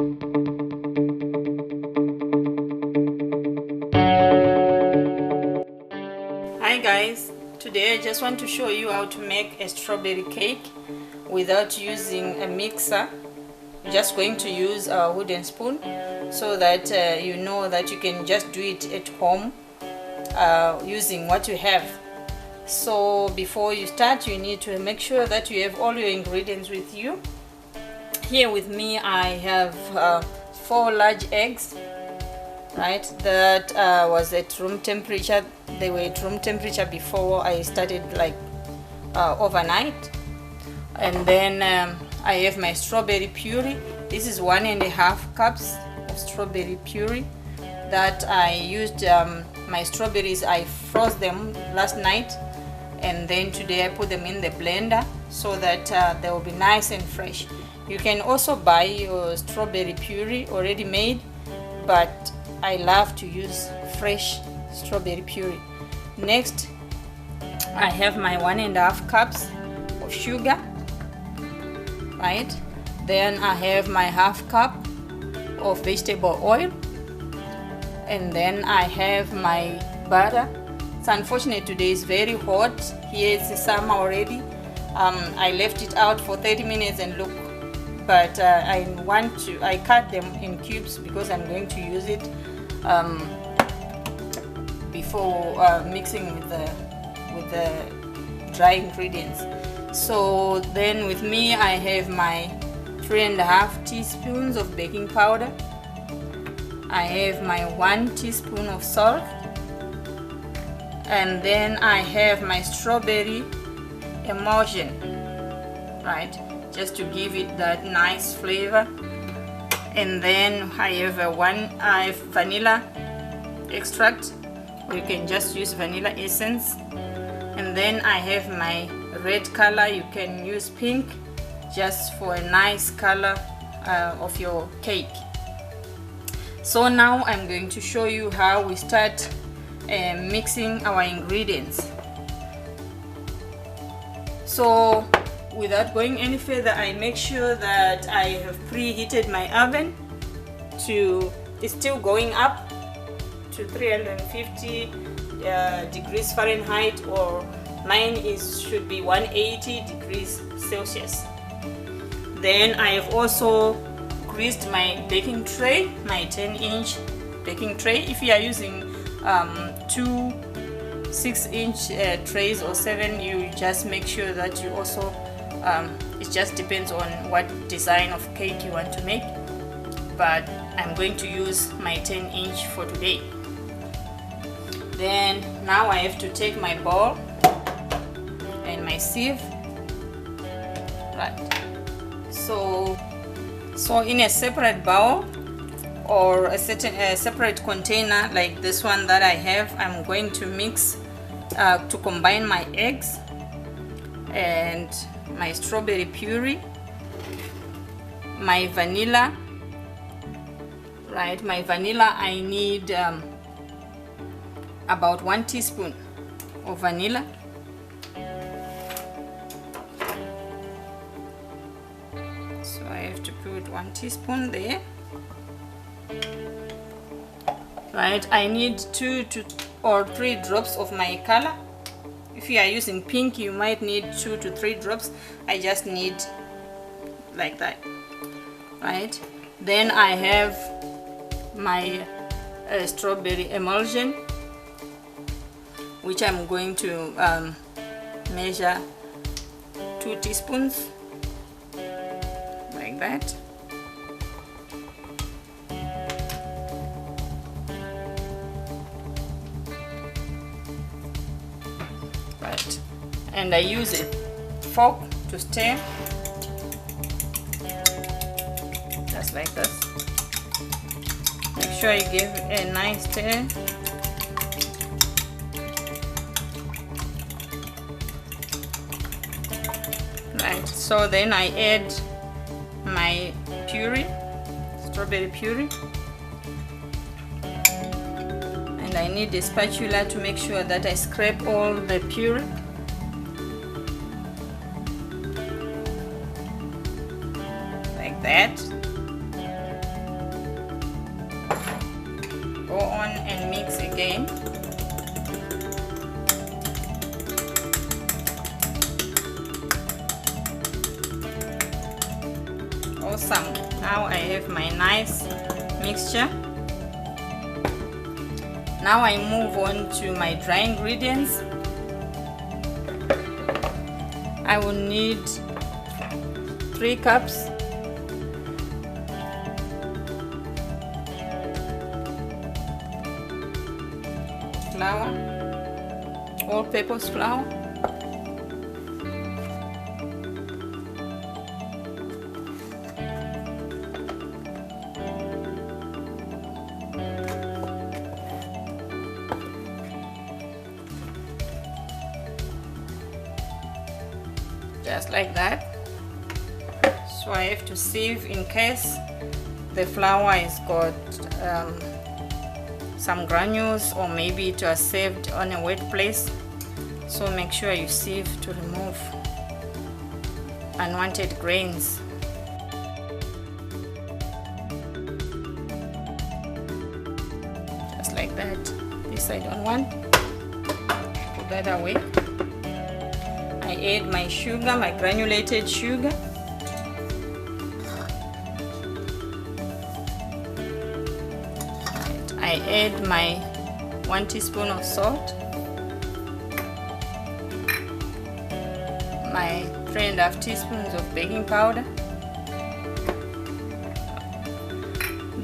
Hi guys, today I just want to show you how to make a strawberry cake without using a mixer. You're just going to use a wooden spoon so that you know that you can just do it at home using what you have. So before you start, you need to make sure that you have all your ingredients with you. Here with me I have 4 large eggs, right, that was at room temperature. They were at room temperature before I started, like overnight. And then I have my strawberry puree. This is 1.5 cups of strawberry puree that I used. My strawberries, I froze them last night, and then today I put them in the blender so that they will be nice and fresh. You can also buy your strawberry puree already made, but I love to use fresh strawberry puree. Next, I have my 1.5 cups of sugar, right? Then I have my 1/2 cup of vegetable oil, and then I have my butter. It's unfortunate today is very hot. Here it's summer already. I left it out for 30 minutes and look, but I cut them in cubes because I'm going to use it before mixing with the dry ingredients. So then with me I have my 3.5 teaspoons of baking powder. I have my 1 teaspoon of salt, and then I have my strawberry emulsion, right, just to give it that nice flavor. And then I have vanilla extract, or you can just use vanilla essence. And then I have my red color. You can use pink just for a nice color of your cake. So now I'm going to show you how we start mixing our ingredients. So without going any further, I make sure that I have preheated my oven to, it's still going up to 350 degrees Fahrenheit, or mine should be 180 degrees Celsius. Then I have also greased my baking tray, my 10-inch baking tray. If you are using 2 6-inch trays or 7, you just make sure that you also it just depends on what design of cake you want to make, but I'm going to use my 10-inch for today. Then now I have to take my bowl and my sieve, right? So in a separate bowl or a separate container like this one that I have, I'm going to mix to combine my eggs and my strawberry puree, my vanilla, right? My vanilla, I need about 1 teaspoon of vanilla. So I have to put 1 teaspoon there, right? I need 2 or 3 drops of my color. If you are using pink, you might need 2 to 3 drops. I just need like that, right? Then I have my strawberry emulsion, which I'm going to measure 2 teaspoons like that. Right, and I use a fork to stir, just like this. Make sure you give a nice stir. Right, so then I add my puree, strawberry puree, and I need a spatula to make sure that I scrape all the puree. Like that. Go on and mix again. Awesome. Now I have my nice mixture. Now I move on to my dry ingredients. I will need 3 cups flour, all-purpose flour, just like that. So I have to sieve in case the flour has got some granules, or maybe it was saved on a wet place. So make sure you sieve to remove unwanted grains. Just like that. This I don't want. Put that away. I add my sugar, my granulated sugar. I add my 1 teaspoon of salt, my 3½ teaspoons of baking powder.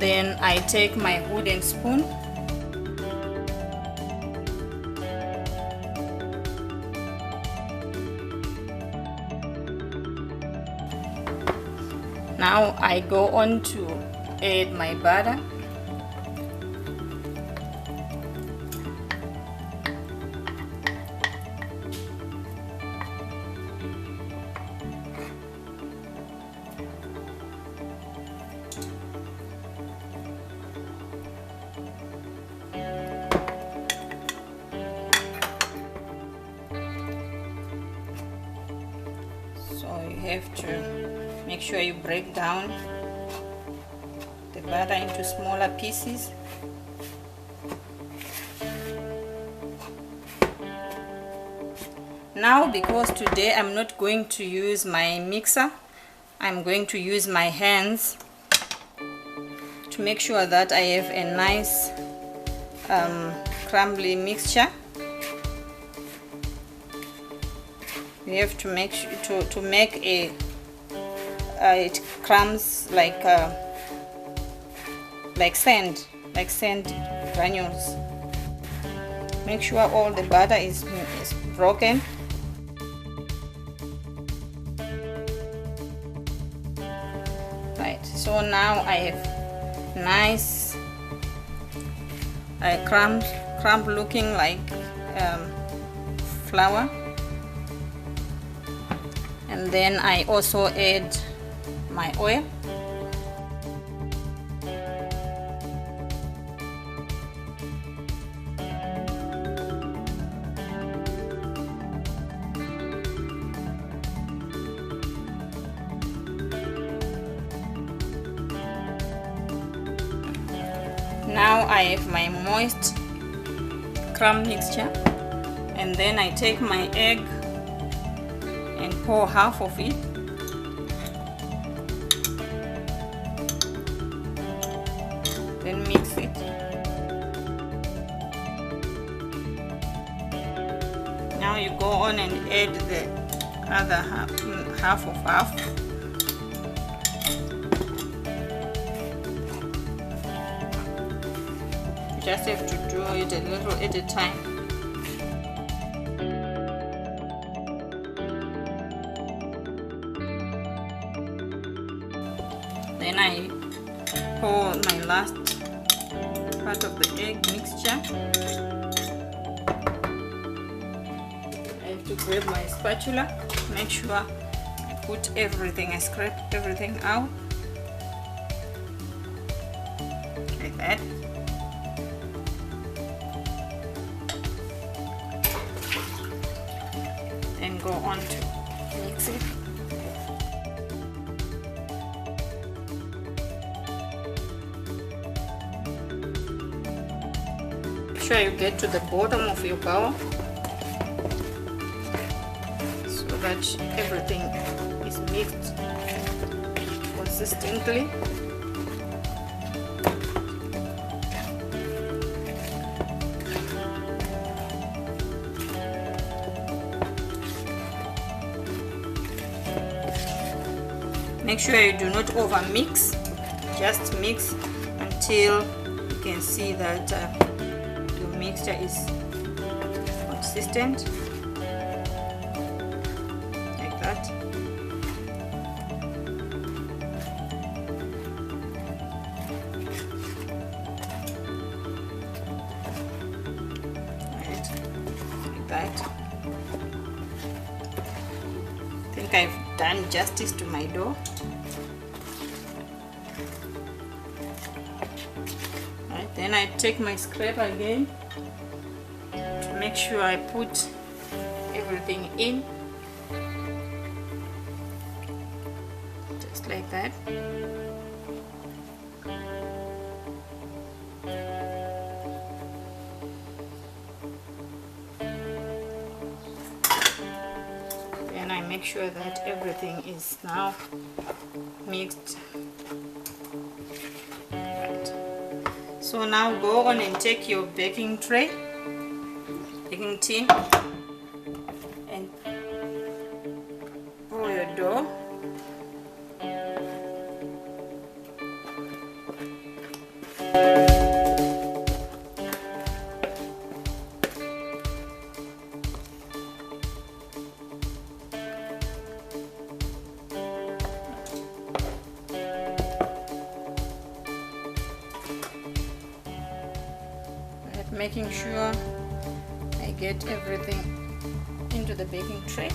Then I take my wooden spoon. Now I go on to add my butter. So you have to make sure you break down the butter into smaller pieces. Now, because today I'm not going to use my mixer, I'm going to use my hands to make sure that I have a nice crumbly mixture. You have to make sure to make it crumbs like sand granules. Make sure all the butter is broken. Right, so now I have nice crumb looking like flour. And then I also add my oil. Now I have my moist crumb mixture, and then I take my egg and pour half of it. Then mix it. Now you go on and add the other half of half. You just have to do it a little at a time. Then I pour my last part of the egg mixture. I have to grab my spatula, make sure I put everything, I scrape everything out like that. Then go on to mix it. sure you get to the bottom of your bowl so that everything is mixed consistently. Make sure you do not over mix, just mix until you can see that your mixture is consistent, like that. Right, like that. I think I've done justice to my dough. Right, then I take my scraper again to make sure I put everything in, just like that. Then I make sure that everything is now mixed. Right. So now go on and take your baking tray, baking tin, and pour your dough. Making sure I get everything into the baking tray.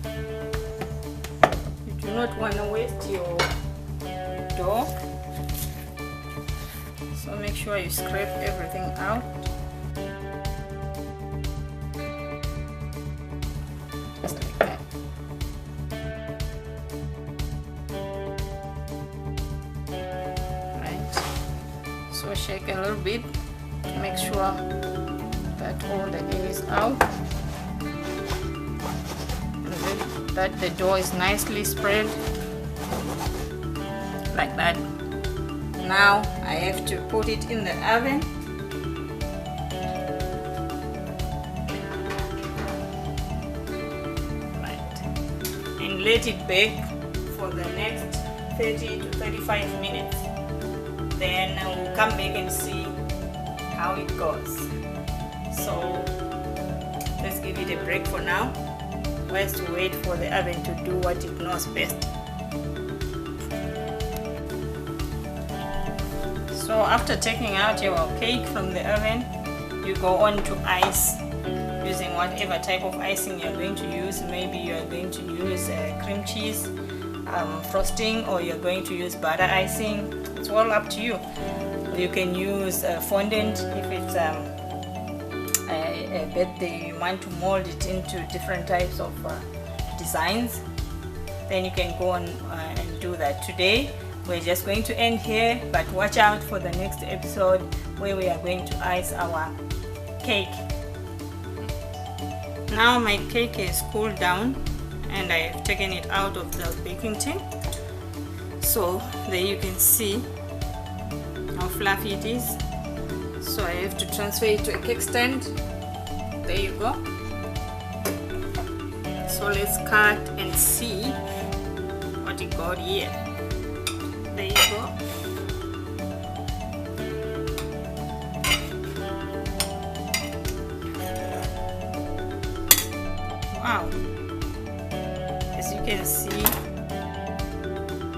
You do not want to waste your dough, so make sure you scrape everything out. Just like that. Right. So shake a little bit. Make sure that all the air is out and that the dough is nicely spread like that. Now I have to put it in the oven. Right. And let it bake for the next 30 to 35 minutes. Then we'll come back and see how it goes. So let's give it a break for now, whilst we wait for the oven to do what it knows best. So after taking out your cake from the oven, you go on to ice using whatever type of icing you're going to use. Maybe you're going to use cream cheese frosting, or you're going to use butter icing. It's all up to you. You can use fondant if it's a birthday, you want to mold it into different types of designs, then you can go on and do that. Today we're just going to end here, but watch out for the next episode where we are going to ice our cake. Now my cake is cooled down and I have taken it out of the baking tin. So there you can see how fluffy it is. So I have to transfer it to a cake stand. There you go. So let's cut and see what it got here. There you go. Wow. As you can see,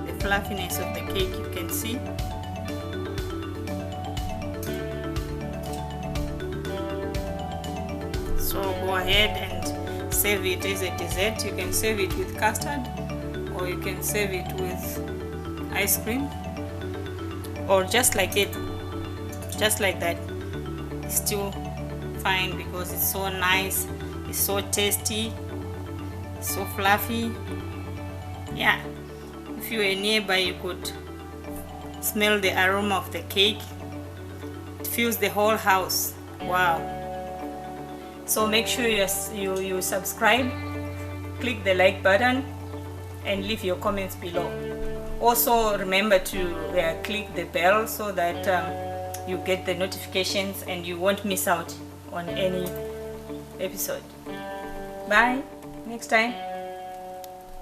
the fluffiness of the cake, you can see. So go ahead and serve it as a dessert. You can serve it with custard, or you can serve it with ice cream, or just like it, just like that. It's still fine because it's so nice, it's so tasty, it's so fluffy. Yeah, if you were nearby, you could smell the aroma of the cake. It fills the whole house. Wow. So make sure you subscribe, click the like button, and leave your comments below. Also remember to click the bell so that you get the notifications and you won't miss out on any episode. Bye, next time.